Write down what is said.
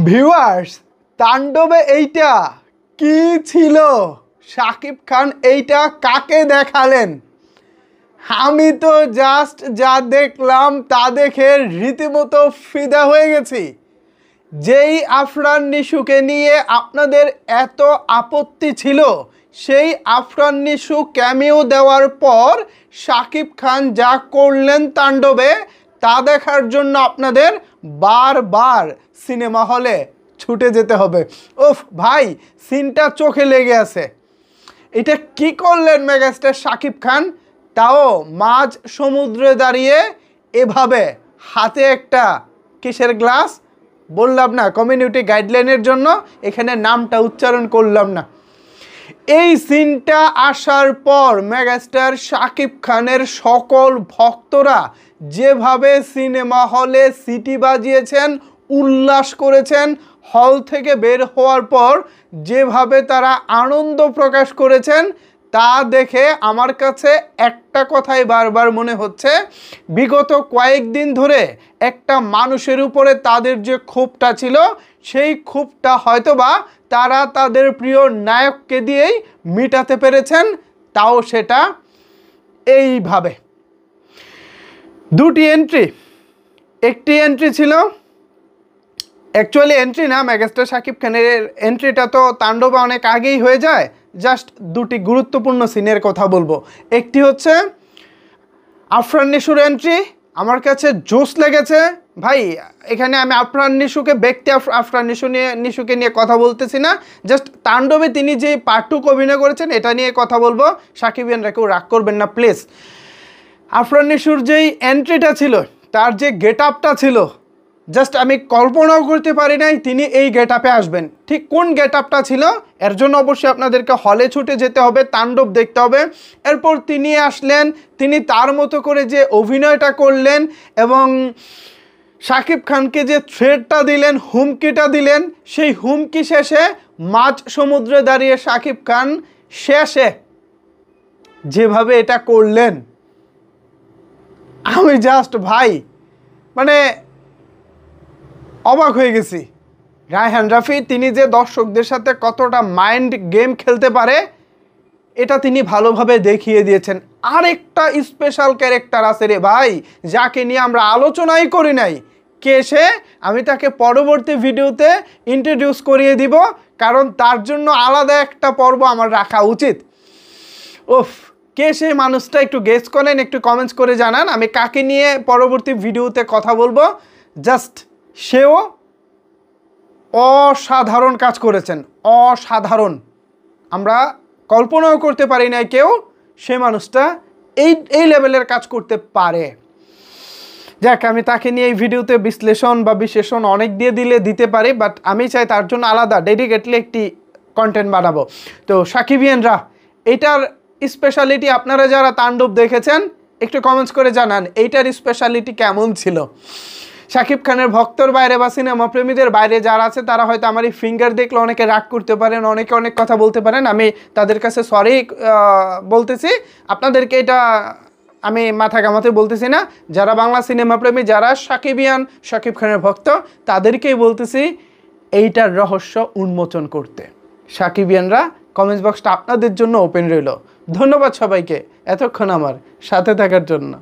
Viewers, তাণ্ডবে এইটা কি ছিল? শাকিব খান এইটা কাকে দেখালেন? আমি তো জাস্ট যা দেখলাম তা দেখে রীতিমতো ফিদা হয়ে গেছি। যেই আফরান নিশুকে নিয়ে আপনাদের এত আপত্তি ছিল, সেই আফরান নিশু ক্যামিও দেওয়ার পর শাকিব খান যা করলেন তাণ্ডবে, তা দেখার জন্য আপনাদের বারবার সিনেমা হলে ছুটে যেতে হবে। উফ ভাই, সিনটা চোখে লেগে আছে। এটা কি করলেন মেগাস্টার শাকিব খান? তাও মাঝ সমুদ্রে দাঁড়িয়ে এভাবে হাতে একটা কিসের গ্লাস, বললাম না কমিউনিটি গাইডলাইনের জন্য এখানে নামটা উচ্চারণ করলাম না। এই সিনটা আসার পর মেগাস্টার শাকিব খানের সকল ভক্তরা যেভাবে সিনেমা হলে সিটি বাজিয়েছেন, উল্লাস করেছেন, হল থেকে বের হওয়ার পর যেভাবে তারা আনন্দ প্রকাশ করেছেন, তা দেখে আমার কাছে একটা কথাই বারবার মনে হচ্ছে, বিগত কয়েকদিন ধরে একটা মানুষের উপরে তাদের যে ক্ষোভটা ছিল, সেই ক্ষোভটা হয়তোবা তারা তাদের প্রিয় নায়ককে দিয়েই মিটাতে পেরেছেন, তাও সেটা এইভাবে। দুটি এন্ট্রি, একটি এন্ট্রি ছিল অ্যাকচুয়ালি এন্ট্রি না, মেগাস্টার শাকিব খানের এন্ট্রিটা তো তাণ্ডবে অনেক আগেই হয়ে যায়। জাস্ট দুটি গুরুত্বপূর্ণ সিনের কথা বলবো। একটি হচ্ছে আফরান নিশুর এন্ট্রি, আমার কাছে জোশ লেগেছে ভাই। এখানে আমি আফরান নিশুকে ব্যক্তি আফরান নিশুকে নিয়ে কথা বলতেছি না, জাস্ট তাণ্ডবে তিনি যে পার্টটুক অভিনয় করেছেন এটা নিয়ে কথা বলবো। সাকিবিয়ানরা কেউ রাগ করবেন না প্লিজ। আফরান নিশুর যেই এন্ট্রিটা ছিল, তার যে গেট আপটা ছিল, জাস্ট আমি কল্পনাও করতে পারি নাই তিনি এই গেট আপে আসবেন। ঠিক কোন গেট আপটা ছিল, এর জন্য অবশ্যই আপনাদেরকে হলে ছুটে যেতে হবে, তাণ্ডব দেখতে হবে। এরপর তিনি আসলেন, তিনি তার মতো করে যে অভিনয়টা করলেন এবং শাকিব খানকে যে থ্রেটটা দিলেন, হুমকিটা দিলেন, সেই হুমকি শেষে মাঝ সমুদ্রে দাঁড়িয়ে শাকিব খান শেষে যেভাবে এটা করলেন, আমি জাস্ট ভাই মানে অবাক হয়ে গেছি। রায়হান রাফি তিনি যে দর্শকদের সাথে কতটা মাইন্ড গেম খেলতে পারে, এটা তিনি ভালোভাবে দেখিয়ে দিয়েছেন। আরেকটা স্পেশাল ক্যারেক্টার আছে রে ভাই, যাকে নিয়ে আমরা আলোচনাই করি নাই। কে সে? আমি তাকে পরবর্তী ভিডিওতে ইন্ট্রোডিউস করিয়ে দিব, কারণ তার জন্য আলাদা একটা পর্ব আমার রাখা উচিত। ওফ, কে সেই মানুষটা একটু গেস করেন, একটু কমেন্টস করে জানান আমি কাকে নিয়ে পরবর্তী ভিডিওতে কথা বলবো। জাস্ট সেও অসাধারণ কাজ করেছেন, অসাধারণ। আমরা কল্পনাও করতে পারি না কেউ সে মানুষটা এই লেভেলের কাজ করতে পারে। যাক, আমি তাকে নিয়ে এই ভিডিওতে বিশ্লেষণ বা বিশেষণ অনেক দিতে পারি, বাট আমি চাই তার জন্য আলাদা ডেডিকেটলি একটি কন্টেন্ট বানাবো। তো সাকিবিয়ানরা, এটার স্পেশালিটি আপনারা যারা তাণ্ডব দেখেছেন একটু কমেন্টস করে জানান এইটার স্পেশালিটি কেমন ছিল। শাকিব খানের ভক্তর বাইরে বা সিনেমা প্রেমীদের বাইরে যারা আছে তারা হয়তো আমার এই ফিঙ্গার দেখলে অনেকে রাগ করতে পারেন, অনেকে অনেক কথা বলতে পারেন। আমি তাদের কাছে সরি বলতেছি, আপনাদেরকে এটা আমি মাথা ঘামাতে বলতেছি না। যারা বাংলা সিনেমা প্রেমী, যারা শাকিব খানের ভক্ত, তাদেরকেই বলতেছি এইটার রহস্য উন্মোচন করতে। সাকিবিয়ানরা, কমেন্টস বক্সটা আপনাদের জন্য ওপেন রইল। ধন্যবাদ সবাইকে এতক্ষণ আমার সাথে থাকার জন্য।